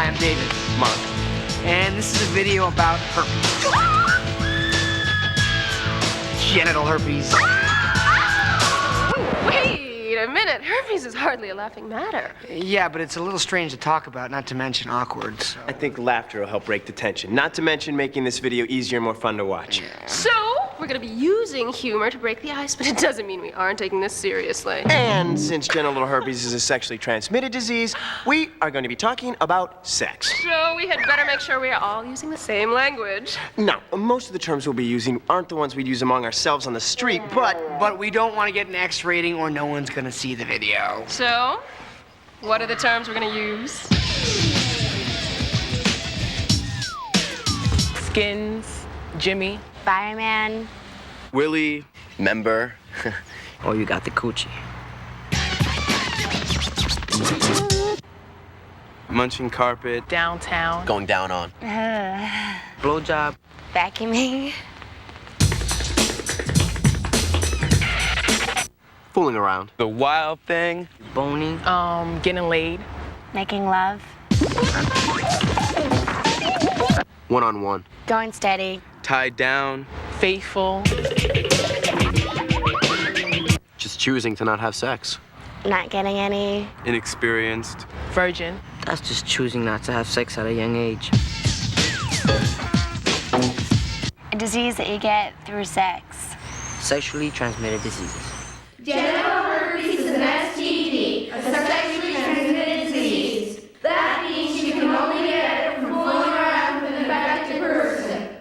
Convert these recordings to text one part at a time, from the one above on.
Hi, I'm David. Mark. And this is a video about herpes. Genital herpes. Wait a minute. Herpes is hardly a laughing matter. Yeah, but it's a little strange to talk about, not to mention awkward. So. I think laughter will help break the tension. Not to mention making this video easier and more fun to watch. Yeah. So, we're gonna be using humor to break the ice, but it doesn't mean we aren't taking this seriously. And since genital herpes is a sexually transmitted disease, we are going to be talking about sex. So, we had better make sure we are all using the same language. Now, most of the terms we'll be using aren't the ones we'd use among ourselves on the street, But we don't want to get an X rating or no one's gonna see the video. So, what are the terms we're gonna use? Skins, Jimmy. Fireman. Willie, member. Oh, you got the coochie. Munching carpet. Downtown. Going down on. Blowjob. Vacuuming. Fooling around. The wild thing. Boning. Getting laid. Making love. One-on-one. Going steady. Tied down. Faithful. Just choosing to not have sex. Not getting any. Inexperienced. Virgin. That's just choosing not to have sex at a young age. A disease that you get through sex. Sexually transmitted diseases. Genital herpes is an STD, a sexually transmitted disease. That means you can only get it from fooling around with an infected person.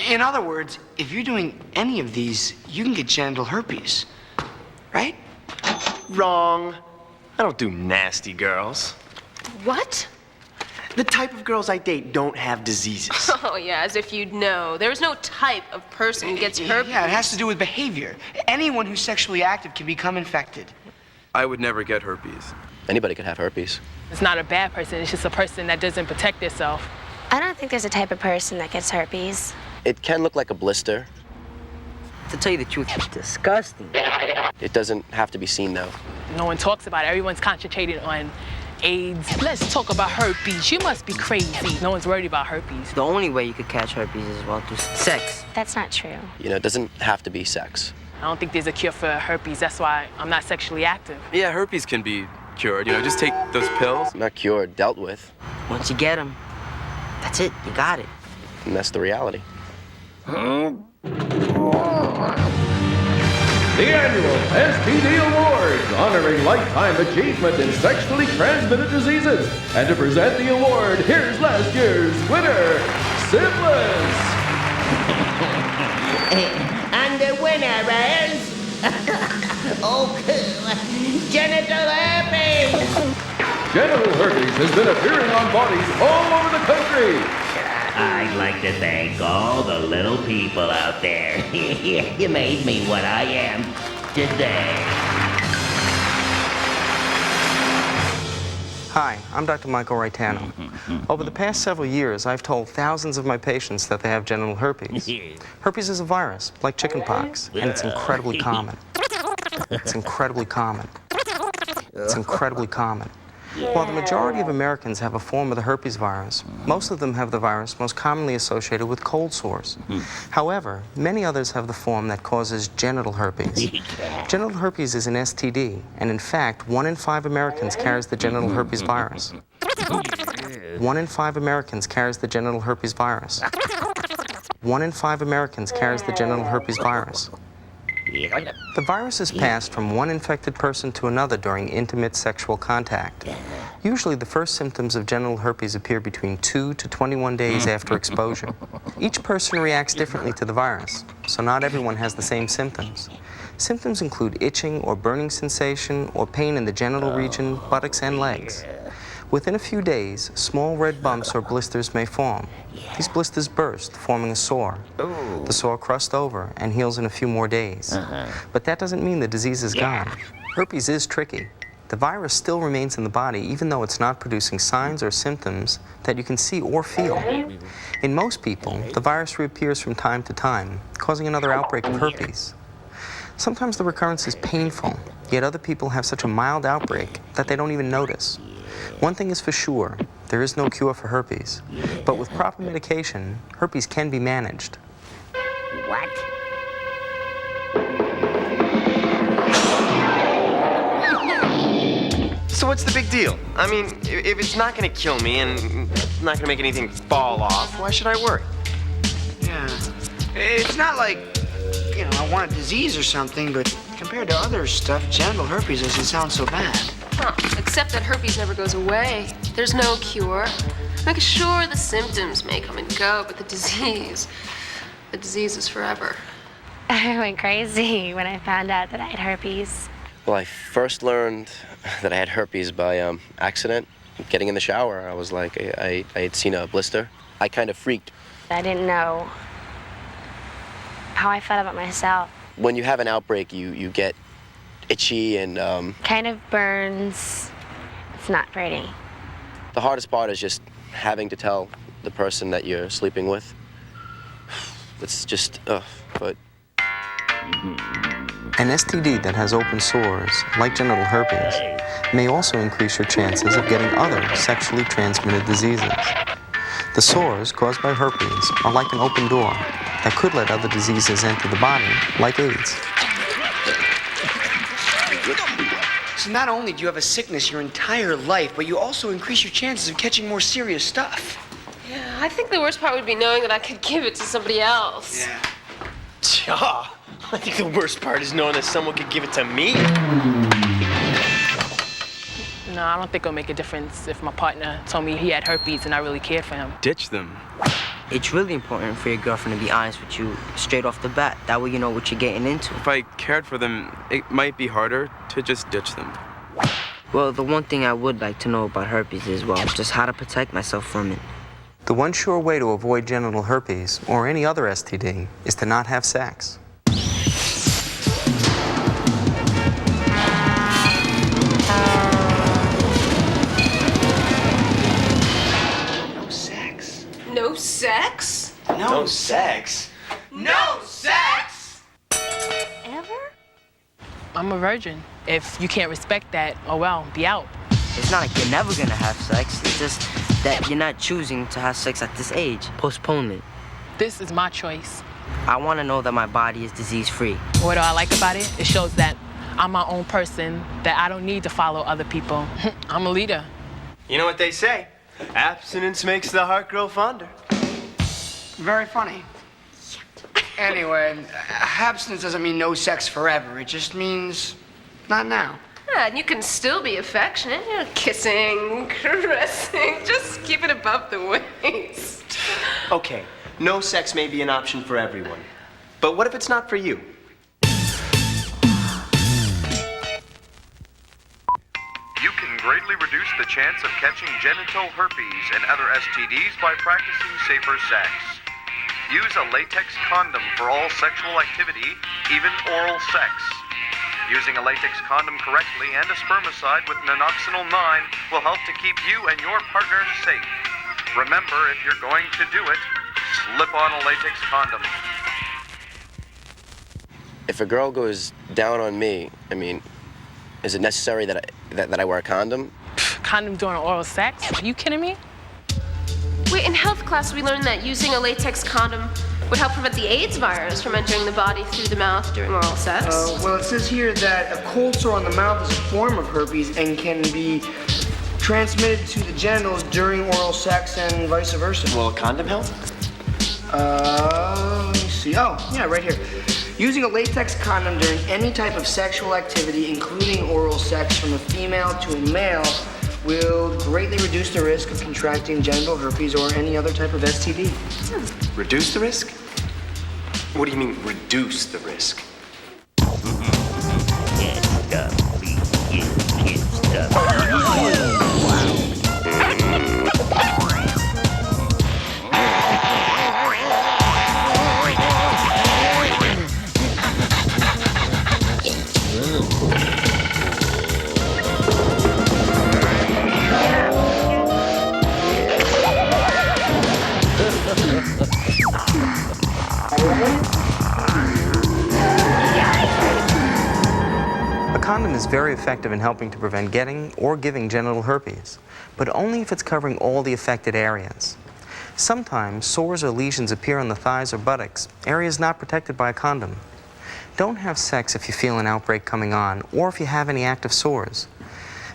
In other words, if you're doing any of these, you can get genital herpes, right? Wrong. I don't do nasty girls. What? The type of girls I date don't have diseases. Oh, yeah, as if you'd know. There's no type of person who gets herpes. Yeah, it has to do with behavior. Anyone who's sexually active can become infected. I would never get herpes. Anybody could have herpes. It's not a bad person. It's just a person that doesn't protect itself. I don't think there's a type of person that gets herpes. It can look like a blister. To tell you the truth, it's disgusting. It doesn't have to be seen, though. No one talks about it. Everyone's concentrated on AIDS. Let's talk about herpes. You must be crazy. No one's worried about herpes. The only way you could catch herpes is well through sex. That's not true. You know, it doesn't have to be sex. I don't think there's a cure for herpes. That's why I'm not sexually active. Yeah, herpes can be cured. You know, just take those pills. Not cured, dealt with. Once you get them, that's it. You got it. And that's the reality. The annual STD Awards, honoring lifetime achievement in sexually transmitted diseases. And to present the award, here's last year's winner, Syphilis. And the winner is... genital herpes. Genital herpes has been appearing on bodies all over the country. I'd like to thank all the little people out there. You made me what I am today. Hi, I'm Dr. Michael Raitano. Over the past several years, I've told thousands of my patients that they have genital herpes. Herpes is a virus, like chickenpox, and it's incredibly common. It's incredibly common. It's incredibly common. While the majority of Americans have a form of the herpes virus, most of them have the virus most commonly associated with cold sores. However, many others have the form that causes genital herpes. Genital herpes is an STD, and in fact, 1 in 5 Americans carries the genital herpes virus. 1 in 5 Americans carries the genital herpes virus. 1 in 5 Americans carries the genital herpes virus. The virus is passed from one infected person to another during intimate sexual contact. Usually the first symptoms of genital herpes appear between 2 to 21 days after exposure. Each person reacts differently to the virus, so not everyone has the same symptoms. Symptoms include itching or burning sensation or pain in the genital region, buttocks, and legs. Within a few days, small red bumps or blisters may form. These blisters burst, forming a sore. The sore crusts over and heals in a few more days. But that doesn't mean the disease is gone. Herpes is tricky. The virus still remains in the body even though it's not producing signs or symptoms that you can see or feel. In most people, the virus reappears from time to time, causing another outbreak of herpes. Sometimes the recurrence is painful, yet other people have such a mild outbreak that they don't even notice. One thing is for sure, there is no cure for herpes. But with proper medication, herpes can be managed. What? So what's the big deal? I mean, if it's not gonna kill me and not gonna make anything fall off, why should I worry? Yeah. It's not like, I want a disease or something, but compared to other stuff, genital herpes doesn't sound so bad. Well, except that herpes never goes away. There's no cure. Like, sure, the symptoms may come and go, but the disease is forever. I went crazy when I found out that I had herpes. Well, I first learned that I had herpes by accident. Getting in the shower, I was like, I had seen a blister. I kind of freaked. I didn't know how I felt about myself. When you have an outbreak, you get itchy and Kind of burns. It's not pretty. the hardest part is just having to tell the person that you're sleeping with. It's just, but... An STD that has open sores, like genital herpes, may also increase your chances of getting other sexually transmitted diseases. The sores caused by herpes are like an open door that could let other diseases enter the body, like AIDS. So not only do you have a sickness your entire life, but you also increase your chances of catching more serious stuff. Yeah, I think the worst part would be knowing that I could give it to somebody else. Yeah. Yeah, I think the worst part is knowing that someone could give it to me. No, I don't think it'll make a difference if my partner told me he had herpes and I really cared for him. Ditch them. It's really important for your girlfriend to be honest with you straight off the bat. That way you know what you're getting into. If I cared for them, it might be harder to just ditch them. Well, the one thing I would like to know about herpes is, well, just how to protect myself from it. The one sure way to avoid genital herpes, or any other STD, is to not have sex. No sex. No sex? No sex? No sex! Ever? I'm a virgin. If you can't respect that, oh well, be out. It's not like you're never gonna have sex. It's just that you're not choosing to have sex at this age. Postponement. This is my choice. I want to know that my body is disease-free. What do I like about it? It shows that I'm my own person, that I don't need to follow other people. I'm a leader. You know what they say? Abstinence makes the heart grow fonder. Very funny. Anyway, abstinence doesn't mean no sex forever. It just means not now. Yeah, and you can still be affectionate, kissing, caressing, just keep it above the waist. Okay, no sex may be an option for everyone. But what if it's not for you? You can greatly reduce the chance of catching genital herpes and other STDs by practicing safer sex. Use a latex condom for all sexual activity, even oral sex. Using a latex condom correctly and a spermicide with minoxidil 9 will help to keep you and your partner safe. Remember, if you're going to do it, slip on a latex condom. If a girl goes down on me, I mean, is it necessary that I wear a condom? Condom during oral sex? Are you kidding me? Wait, in health class we learned that using a latex condom would help prevent the AIDS virus from entering the body through the mouth during oral sex. Well, it says here that a cold sore on the mouth is a form of herpes and can be transmitted to the genitals during oral sex and vice versa. Will a condom help? Let me see. Oh, yeah, right here. Using a latex condom during any type of sexual activity, including oral sex from a female to a male, will greatly reduce the risk of contracting genital herpes or any other type of STD. Reduce the risk? What do you mean, reduce the risk? condom is very effective in helping to prevent getting or giving genital herpes, but only if it's covering all the affected areas. Sometimes sores or lesions appear on the thighs or buttocks, areas not protected by a condom. Don't have sex if you feel an outbreak coming on or if you have any active sores.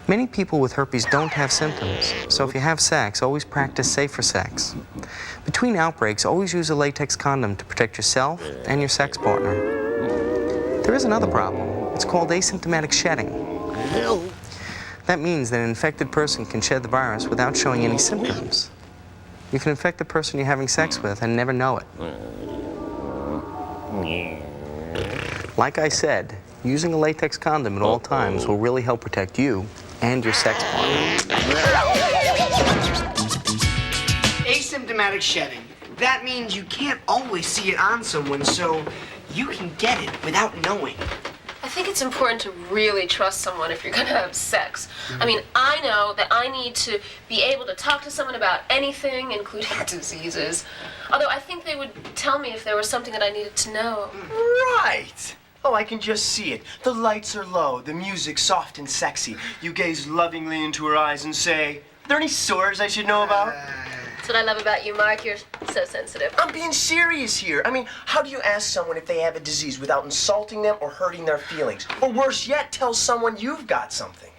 Many people with herpes don't have symptoms, so if you have sex, always practice safer sex. Between outbreaks, always use a latex condom to protect yourself and your sex partner. There is another problem. It's called asymptomatic shedding. That means that an infected person can shed the virus without showing any symptoms. You can infect the person you're having sex with and never know it. Like I said, using a latex condom at all times will really help protect you and your sex partner. Asymptomatic shedding. That means you can't always see it on someone, so you can get it without knowing. I think it's important to really trust someone if you're gonna have sex. I mean, I know that I need to be able to talk to someone about anything, including diseases. Although I think they would tell me if there was something that I needed to know. Right! Oh, I can just see it. The lights are low, the music soft and sexy. You gaze lovingly into her eyes and say, "Are there any sores I should know about?" That's what I love about you, Mark. You're so sensitive. I'm being serious here. I mean, how do you ask someone if they have a disease without insulting them or hurting their feelings? Or worse yet, tell someone you've got something.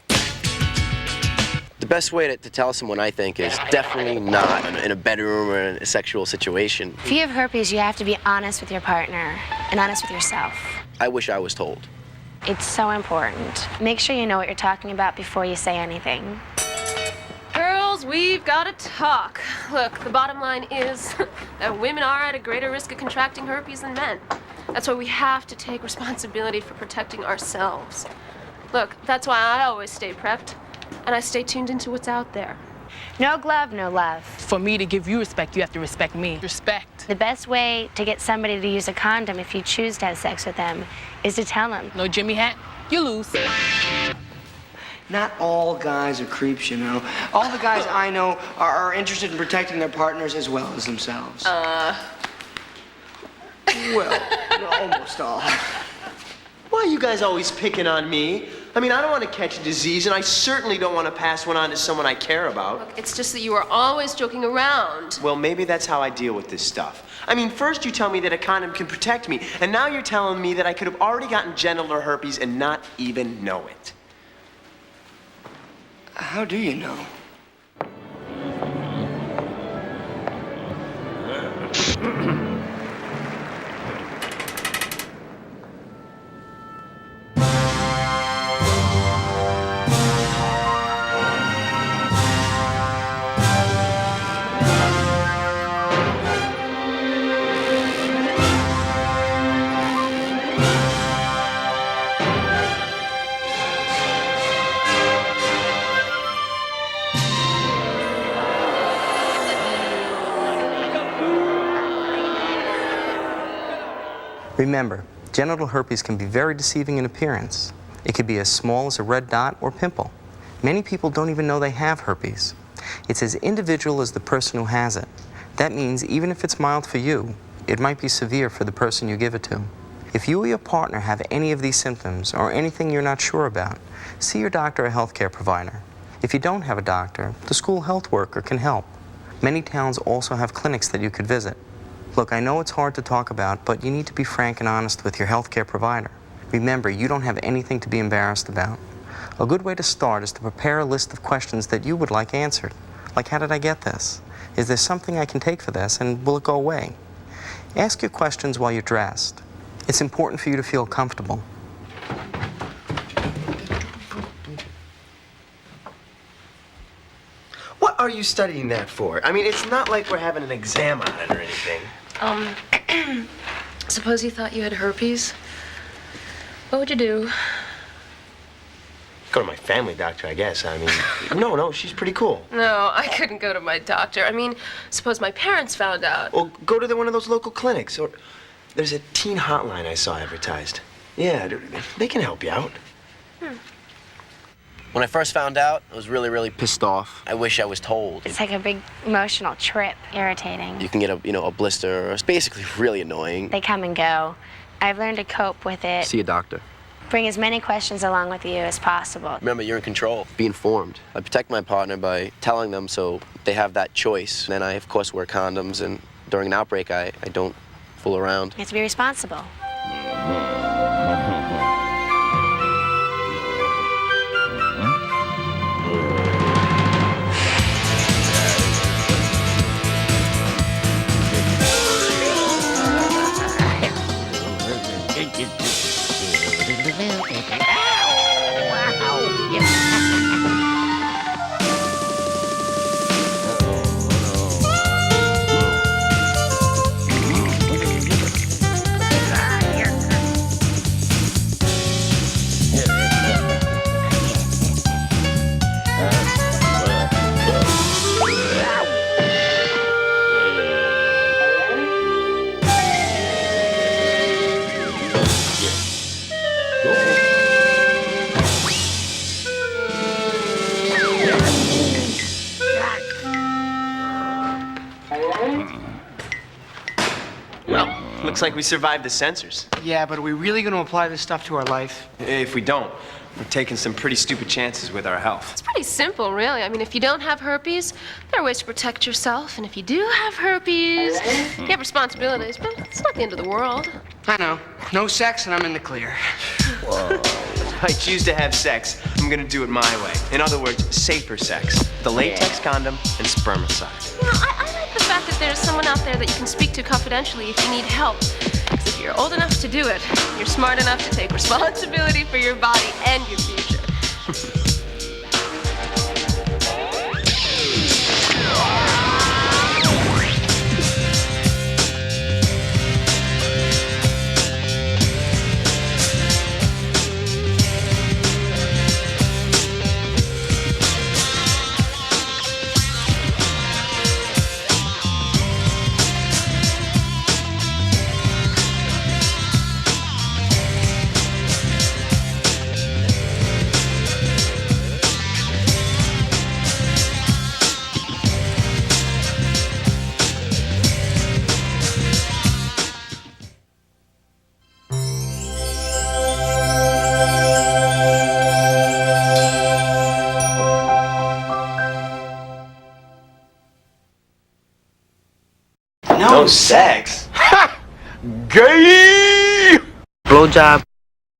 The best way to tell someone, I think, is definitely not in a bedroom or in a sexual situation. If you have herpes, you have to be honest with your partner and honest with yourself. I wish I was told. It's so important. Make sure you know what you're talking about before you say anything. Girls, we've got to talk. Look, the bottom line is that women are at a greater risk of contracting herpes than men. That's why we have to take responsibility for protecting ourselves. Look, that's why I always stay prepped, and I stay tuned into what's out there. No glove, no love. For me to give you respect, you have to respect me. Respect. The best way to get somebody to use a condom if you choose to have sex with them is to tell them. No Jimmy hat, you lose. Not all guys are creeps, you know. All the guys I know are interested in protecting their partners as well as themselves. Well, almost all. Why are you guys always picking on me? I mean, I don't want to catch a disease, and I certainly don't want to pass one on to someone I care about. Look, it's just that you are always joking around. Well, maybe that's how I deal with this stuff. I mean, first you tell me that a condom can protect me, and now you're telling me that I could have already gotten genital herpes and not even know it. How do you know? Remember, genital herpes can be very deceiving in appearance. It could be as small as a red dot or pimple. Many people don't even know they have herpes. It's as individual as the person who has it. That means even if it's mild for you, it might be severe for the person you give it to. If you or your partner have any of these symptoms or anything you're not sure about, see your doctor or healthcare provider. If you don't have a doctor, the school health worker can help. Many towns also have clinics that you could visit. Look, I know it's hard to talk about, but you need to be frank and honest with your healthcare provider. Remember, you don't have anything to be embarrassed about. A good way to start is to prepare a list of questions that you would like answered. Like, how did I get this? Is there something I can take for this, and will it go away? Ask your questions while you're dressed. It's important for you to feel comfortable. What are you studying that for? I mean, it's not like we're having an exam on it or anything. Suppose you thought you had herpes. What would you do? Go to my family doctor, I guess. I mean, no, she's pretty cool. No, I couldn't go to my doctor. I mean, suppose my parents found out. Well, go to one of those local clinics. Or there's a teen hotline I saw advertised. Yeah, they can help you out. When I first found out, I was really, really pissed off. I wish I was told. It's like a big emotional trip, irritating. You can get a blister. It's basically really annoying. They come and go. I've learned to cope with it. See a doctor. Bring as many questions along with you as possible. Remember, you're in control. Be informed. I protect my partner by telling them so they have that choice. Then I, of course, wear condoms, and during an outbreak, I don't fool around. You have to be responsible. Well, looks like we survived the censors. Yeah, but are we really going to apply this stuff to our life? If we don't, we're taking some pretty stupid chances with our health. It's pretty simple, really. I mean, if you don't have herpes, there are ways to protect yourself. And if you do have herpes, you have responsibilities, but it's not the end of the world. I know. No sex and I'm in the clear. Whoa. If I choose to have sex, I'm gonna do it my way. In other words, safer sex. The latex condom and spermicide. You know, I like the fact that there's someone out there that you can speak to confidentially if you need help. Because if you're old enough to do it, you're smart enough to take responsibility for your body and your future. No sex? Gay! Blowjob.